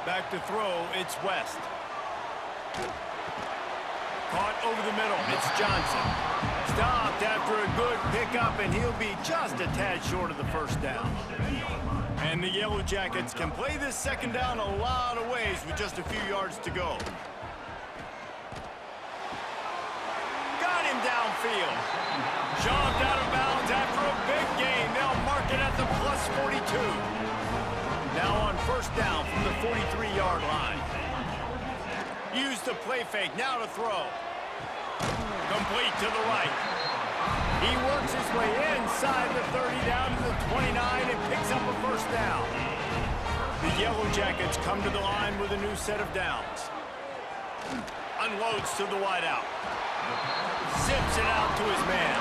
Back to throw, it's West. Caught over the middle, it's Johnson. Stopped after a good pickup, and he'll be just a tad short of the first down. And the Yellow Jackets can play this second down a lot of ways with just a few yards to go. Got him downfield. Shoved out of bounds after a big gain. They'll mark it at the plus 42. Now on first down from the 43-yard line. Use the play fake, now to throw. Complete to the right. He works his way inside the 30 down to the 29 and picks up a first down. The Yellow Jackets come to the line with a new set of downs. Unloads to the wideout. Zips it out to his man.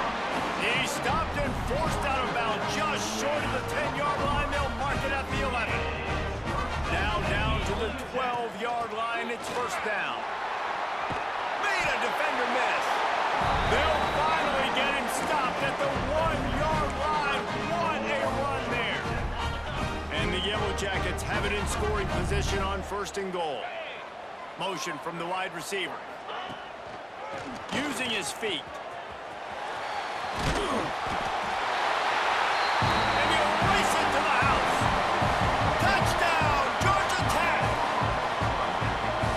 He stopped and forced out of bounds just short of the 10-yard line. They'll mark it at the 11. Now down to the 12-yard line. It's first down. Made a defender miss. They'll finally get him stopped at the 1-yard line. What a run there. And the Yellow Jackets have it in scoring position on first and goal. Motion from the wide receiver. Using his feet. And he'll race it to the house. Touchdown, Georgia Tech!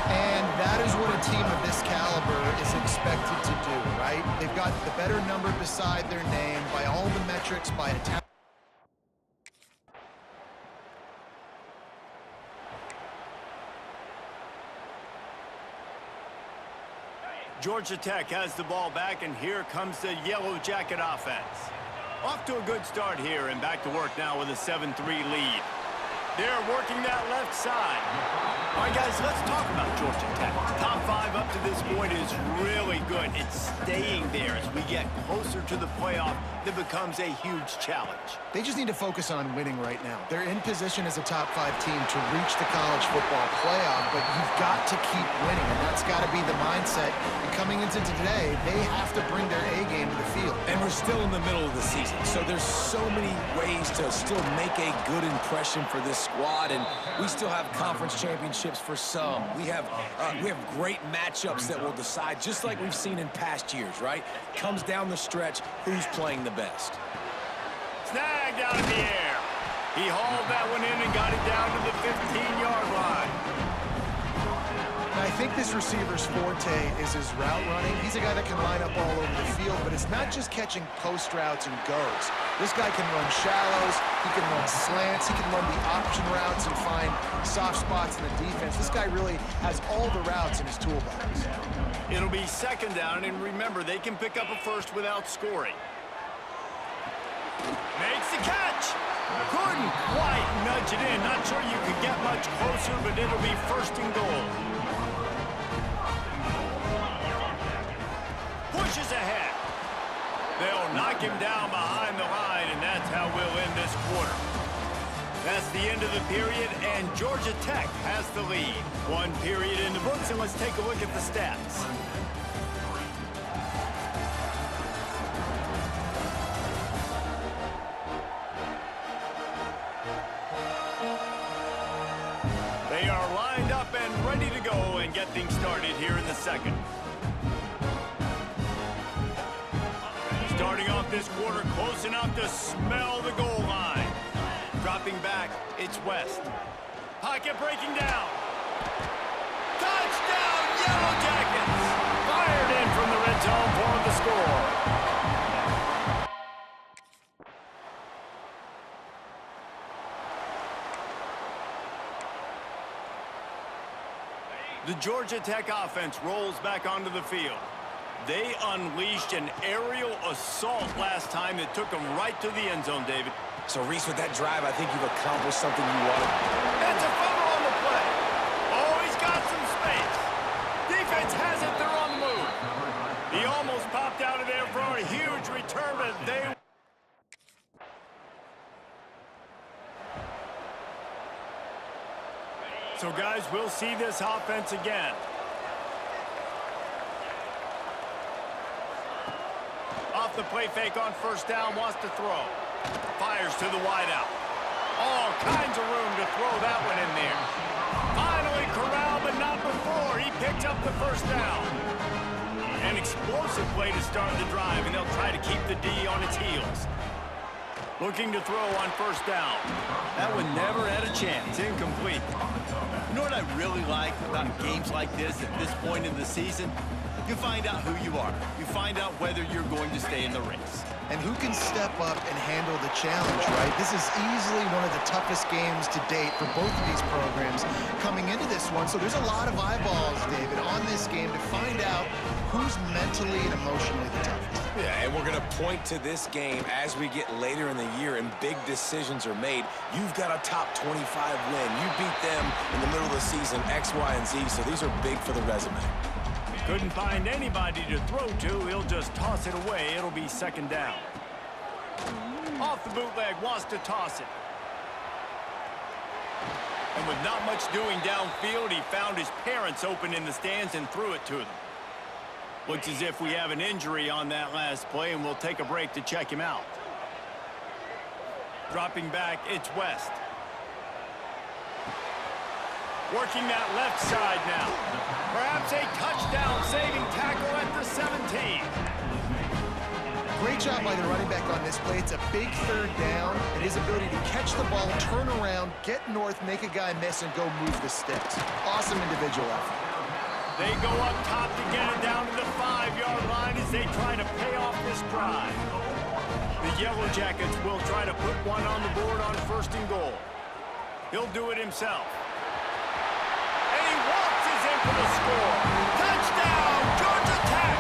And that is what a team of this caliber is expected to do, right? They've got the better number beside their name by all the metrics, by attack. Georgia Tech has the ball back, and here comes the Yellow Jacket offense. Off to a good start here, and back to work now with a 7-3 lead. They're working that left side. All right, guys, let's talk about Georgia Tech. Top 5 up to this point is really good. It's staying there as we get closer to the playoff. That becomes a huge challenge. They just need to focus on winning right now. They're in position as a top 5 team to reach the college football playoff, but you've got to keep winning, and that's got to be the mindset. And coming into today, they have to bring their A game to the field. And we're still in the middle of the season, so there's so many ways to still make a good impression for this squad, and we still have conference championships for some. We have great matchups that will decide, just like we've seen in past years, right? Comes down the stretch, who's playing the best. Snagged out in the air. He hauled that one in and got it down to the 15-yard line. I think this receiver's forte is his route running. He's a guy that can line up all over the field, but it's not just catching post routes and goes. This guy can run shallows, he can run slants, he can run the option routes and find soft spots in the defense. This guy really has all the routes in his toolbox. It'll be second down, and remember, they can pick up a first without scoring. Makes the catch. Couldn't quite nudge it in. Not sure you could get much closer, but it'll be first and goal. Pushes ahead. They'll knock him down behind the line, and that's how we'll end this quarter. That's the end of the period, and Georgia Tech has the lead. One period in the books, and let's take a look at the stats. They are lined up and ready to go and get things started here in the second. Starting off this quarter close enough to smell the goal line. Dropping back, it's West. Pocket breaking down. Touchdown, Yellow Jackets! Fired in from the red zone for the score. The Georgia Tech offense rolls back onto the field. They unleashed an aerial assault last time that took them right to the end zone, David. So, Reese, with that drive, I think you've accomplished something you wanted. That's a fumble on the play. Oh, he's got some space. Defense has it. They're on the move. He almost popped out of there for a huge return, but they... So, guys, we'll see this offense again. Off the play fake on first down, wants to throw. Fires to the wideout. All kinds of room to throw that one in there. Finally corralled, but not before. He picked up the first down. An explosive play to start the drive, and they'll try to keep the D on its heels. Looking to throw on first down. That one never had a chance. Incomplete. You know what I really like about games like this at this point in the season? You find out who you are. You find out whether you're going to stay in the race. And who can step up and handle the challenge, right? This is easily one of the toughest games to date for both of these programs coming into this one. So there's a lot of eyeballs, David, on this game to find out who's mentally and emotionally the toughest. Yeah, and we're going to point to this game as we get later in the year and big decisions are made. You've got a top 25 win. You beat them in the middle of the season, X, Y, and Z, so these are big for the resume. Couldn't find anybody to throw to. He'll just toss it away. It'll be second down. Off the bootleg, wants to toss it. And with not much doing downfield, he found his parents open in the stands and threw it to them. Looks as if we have an injury on that last play, and we'll take a break to check him out. Dropping back, it's West. Working that left side now. Perhaps a touchdown-saving tackle at the 17. Great job by the running back on this play. It's a big third down, and his ability to catch the ball, turn around, get north, make a guy miss, and go move the sticks. Awesome individual effort. They go up top to get it down to the 5-yard line as they try to pay off this drive. The Yellow Jackets will try to put one on the board on first and goal. He'll do it himself. And he waltzes in for the score. Touchdown, Georgia Tech!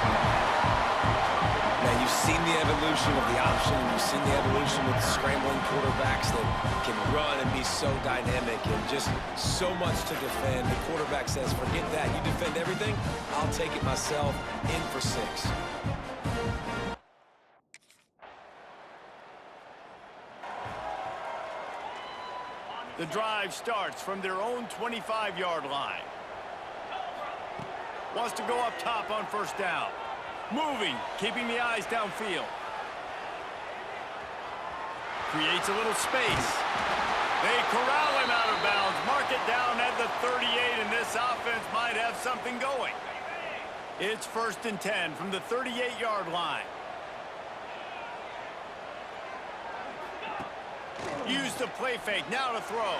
Now, you've seen the evolution of the option, and you've seen the evolution with scrambling quarterbacks that can run and be so dynamic and just so much to defend. The quarterback says, forget that. You defend everything, I'll take it myself. In for 6. The drive starts from their own 25-yard line. Wants to go up top on first down. Moving, keeping the eyes downfield. Creates a little space. They corral him out of bounds. Mark it down at the 38, and this offense might have something going. It's first and 10 from the 38-yard line. Use the play fake, now to throw.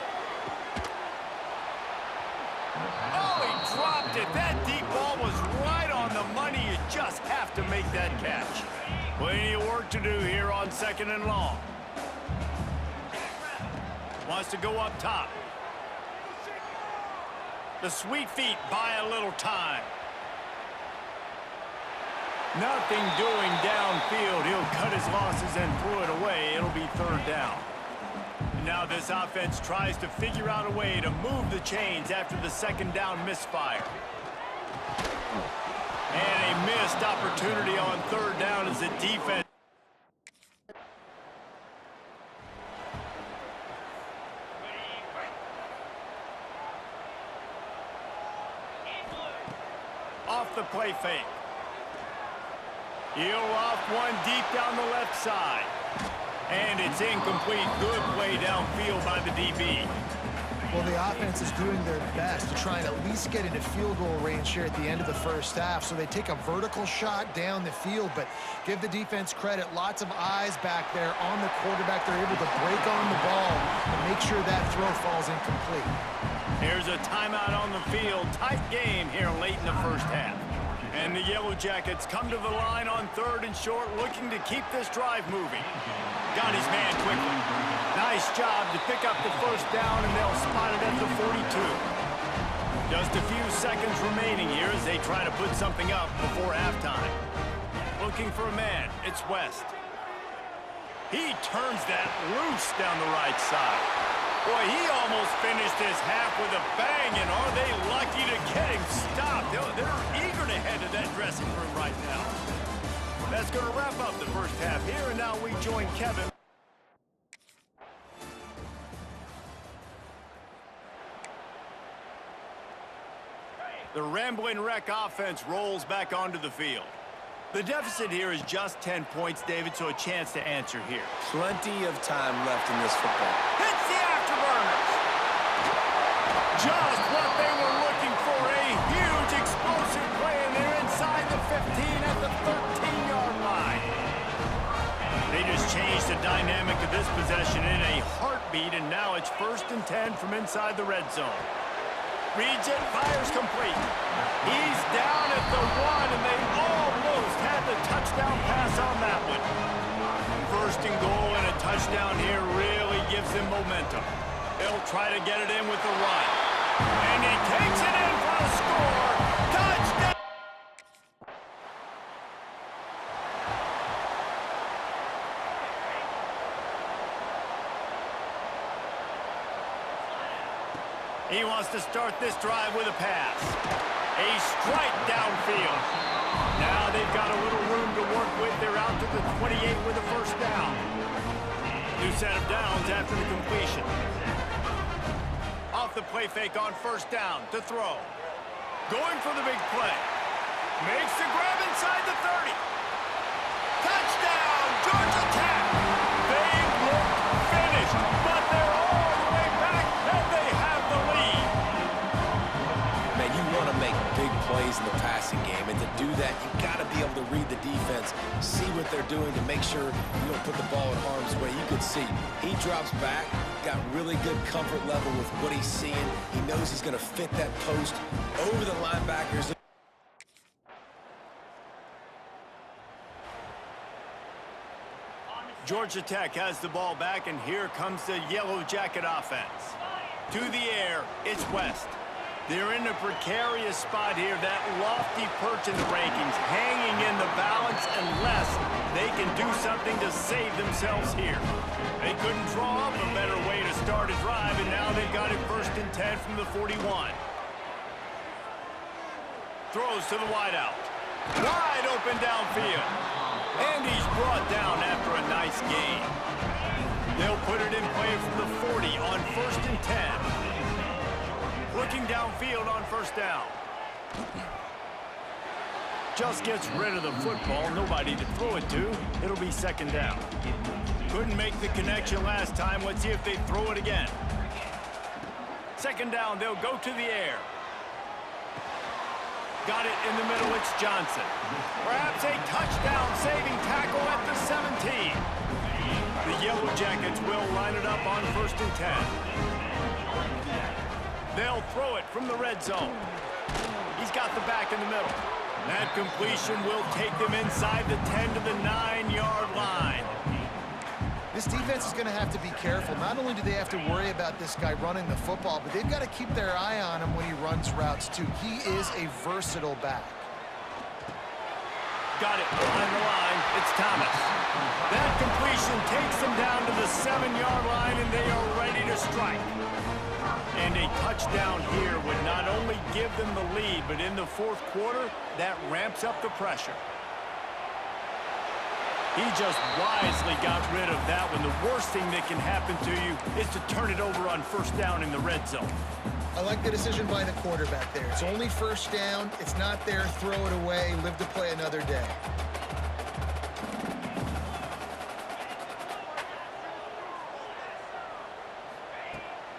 Oh, he dropped it. That deep ball was right on the money. You just have to make that catch. Plenty of work to do here on second and long. Wants to go up top. The sweet feet buy a little time. Nothing doing downfield. He'll cut his losses and throw it away. It'll be third down. Now this offense tries to figure out a way to move the chains after the second down misfire. And a missed opportunity on third down as the defense. Off the play fake. He'll off one deep down the left side. And it's incomplete. Good play downfield by the DB. Well, the offense is doing their best to try and at least get into field goal range here at the end of the first half. So they take a vertical shot down the field, but give the defense credit. Lots of eyes back there on the quarterback. They're able to break on the ball and make sure that throw falls incomplete. Here's a timeout on the field. Tight game here late in the first half. And the Yellow Jackets come to the line on third and short, looking to keep this drive moving. Got his man quickly. Nice job to pick up the first down, and they'll spot it at the 42. Just a few seconds remaining here as they try to put something up before halftime. Looking for a man, it's West. He turns that loose down the right side. Boy, he almost finished this half with a bang, and are they lucky to get him stopped? They're eager to head to that dressing room right now. That's going to wrap up the first half here, and now we join Kevin. The Ramblin' Wreck offense rolls back onto the field. The deficit here is just 10 points, David, so a chance to answer here. Plenty of time left in this football. Hits the afterburners. Just what they were looking for, a huge explosive play, and they're inside the 15 at the 13-yard line. They just changed the dynamic of this possession in a heartbeat, and now it's 1st and 10 from inside the red zone. Reads it, fires complete. He's down at the 1, and they almost had the touchdown pass on that one. 1st and goal and a touchdown here really gives them momentum. They'll try to get it in with the run. And he takes it in for a score. Touchdown! He wants to start this drive with a pass. A strike downfield. Now they've got a little room to work with. They're out to the 28 with a 1st down. New set of downs after the completion. Off the play fake on 1st down to throw. Going for the big play. Makes the grab inside the 30. Touchdown, Georgia Tech. They look finished, but they're all the way back, and they have the lead. Man, you want to make big plays in the passing game, and to do that, you've got to be able to read the defense, see what they're doing to make sure you don't put the ball in harm's way. You can see he drops back, got really good comfort level with what he's seeing. He knows he's going to fit that post over the linebackers. Georgia Tech has the ball back, and here comes the Yellow Jacket offense. To the air, it's West. They're in a precarious spot here, that lofty perch in the rankings, hanging in the balance unless they can do something to save themselves here. They couldn't draw up a better way to start a drive, and now they've got it 1st and 10 from the 41. Throws to the wideout. Wide open downfield. And he's brought down after a nice gain. They'll put it in play from the 40 on 1st and 10. Looking downfield on 1st down. Just gets rid of the football. Nobody to throw it to. It'll be 2nd down. Couldn't make the connection last time. Let's see if they throw it again. 2nd down, they'll go to the air. Got it in the middle, it's Johnson. Perhaps a touchdown-saving tackle at the 17. The Yellow Jackets will line it up on 1st and 10. They'll throw it from the red zone. He's got the back in the middle. That completion will take them inside the 10 to the 9-yard line. This defense is going to have to be careful. Not only do they have to worry about this guy running the football, but they've got to keep their eye on him when he runs routes, too. He is a versatile back. Got it behind the line. It's Thomas. That completion takes them down to the 7-yard line, and they are ready to strike. And a touchdown here would not only give them the lead, but in the 4th quarter, that ramps up the pressure. He just wisely got rid of that one. The worst thing that can happen to you is to turn it over on 1st down in the red zone. I like the decision by the quarterback there. It's only 1st down. It's not there. Throw it away. Live to play another day.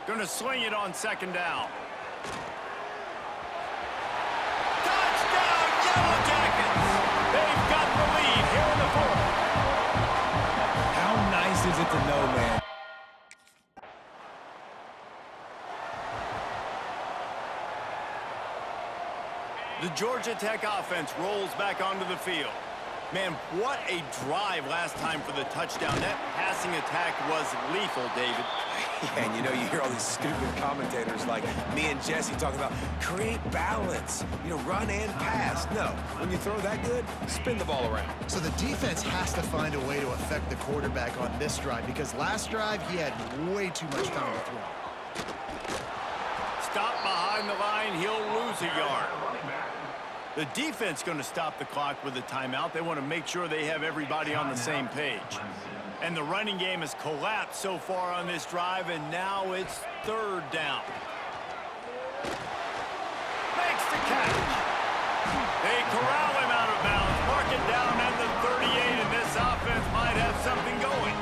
Gonna sling it on 2nd down. Touchdown, Yellow Jackets! They've got the lead here in the 4th. How nice is it to know, man? The Georgia Tech offense rolls back onto the field. Man, what a drive last time for the touchdown. That passing attack was lethal, David. Yeah, and you know, you hear all these stupid commentators like me and Jesse talking about create balance, you know, run and pass. No, when you throw that good, spin the ball around. So the defense has to find a way to affect the quarterback on this drive, because last drive he had way too much time to throw. Stop behind the line, he'll lose a yard. The defense going to stop the clock with a timeout. They want to make sure they have everybody on the same page. And the running game has collapsed so far on this drive, and now it's 3rd down. Makes the catch. They corral him out of bounds, mark it down at the 38, and this offense might have something going.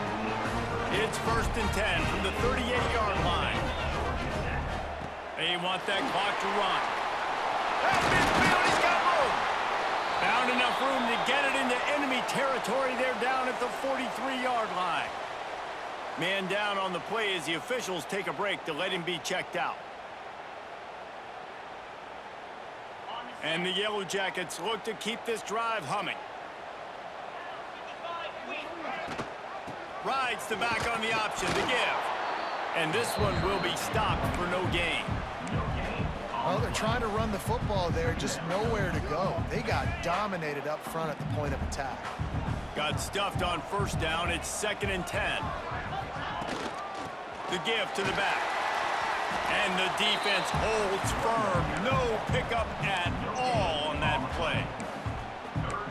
It's 1st and 10 from the 38-yard line. They want that clock to run. At midfield, he's got room. Found enough room to get it into enemy territory. They're down at the 43-yard line. Man down on the play as the officials take a break to let him be checked out. And the Yellow Jackets look to keep this drive humming. Rides the back on the option to give. And this one will be stopped for no gain. Well, they're trying to run the football there, just nowhere to go. They got dominated up front at the point of attack. Got stuffed on first down. It's 2nd and 10. The give to the back. And the defense holds firm. No pickup at all on that play.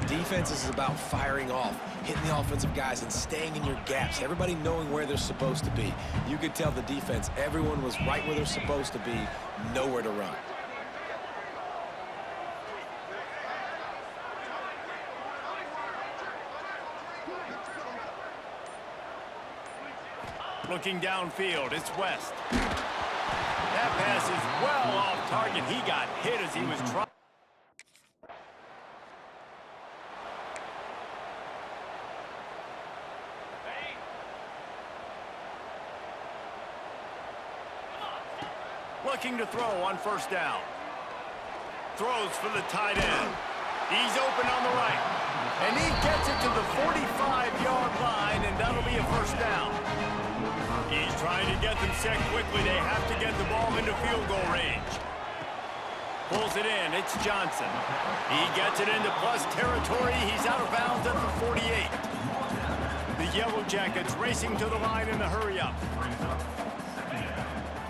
Defense is about firing off, hitting the offensive guys and staying in your gaps. Everybody knowing where they're supposed to be. You could tell the defense, everyone was right where they're supposed to be, nowhere to run. Looking downfield, it's West. That pass is well off target. He got hit as he was trying. Looking to throw on first down. Throws for the tight end. He's open on the right. And he gets it to the 45-yard line, and that'll be a first down. He's trying to get them set quickly. They have to get the ball into field goal range. Pulls it in. It's Johnson. He gets it into plus territory. He's out of bounds at the 48. The Yellow Jackets racing to the line in the hurry-up.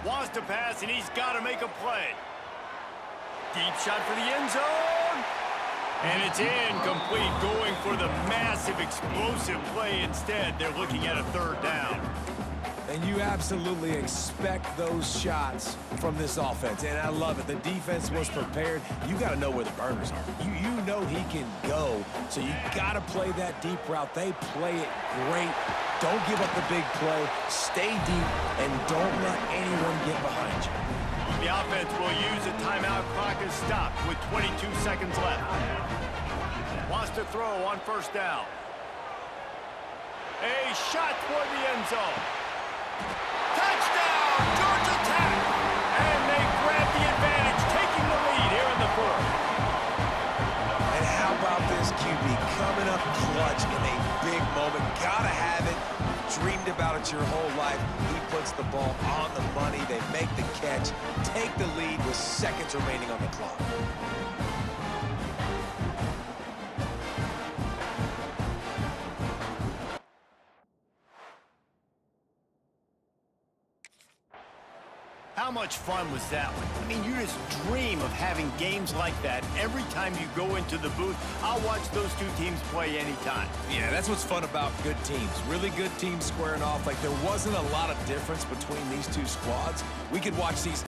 Wants to pass, and he's got to make a play. Deep shot for the end zone. And it's incomplete, going for the massive explosive play instead. They're looking at a 3rd down. And you absolutely expect those shots from this offense. And I love it. The defense was prepared. You got to know where the burners are. You know he can go. So you got to play that deep route. They play it great. Don't give up the big play. Stay deep and don't let anyone get behind you. The offense will use a timeout. Clock is stopped with 22 seconds left. Wants to throw on first down. A shot toward the end zone. Touchdown, Georgia Tech! And they grab the advantage, taking the lead here in the 4th. And how about this QB coming up clutch in a big moment? Gotta have it. Dreamed about it your whole life. He puts the ball on the money. They make the catch, take the lead with seconds remaining on the clock. How much fun was that one? I mean, you just dream of having games like that every time you go into the booth. I'll watch those two teams play anytime. Yeah, that's what's fun about good teams. Really good teams squaring off. Like, there wasn't a lot of difference between these two squads. We could watch these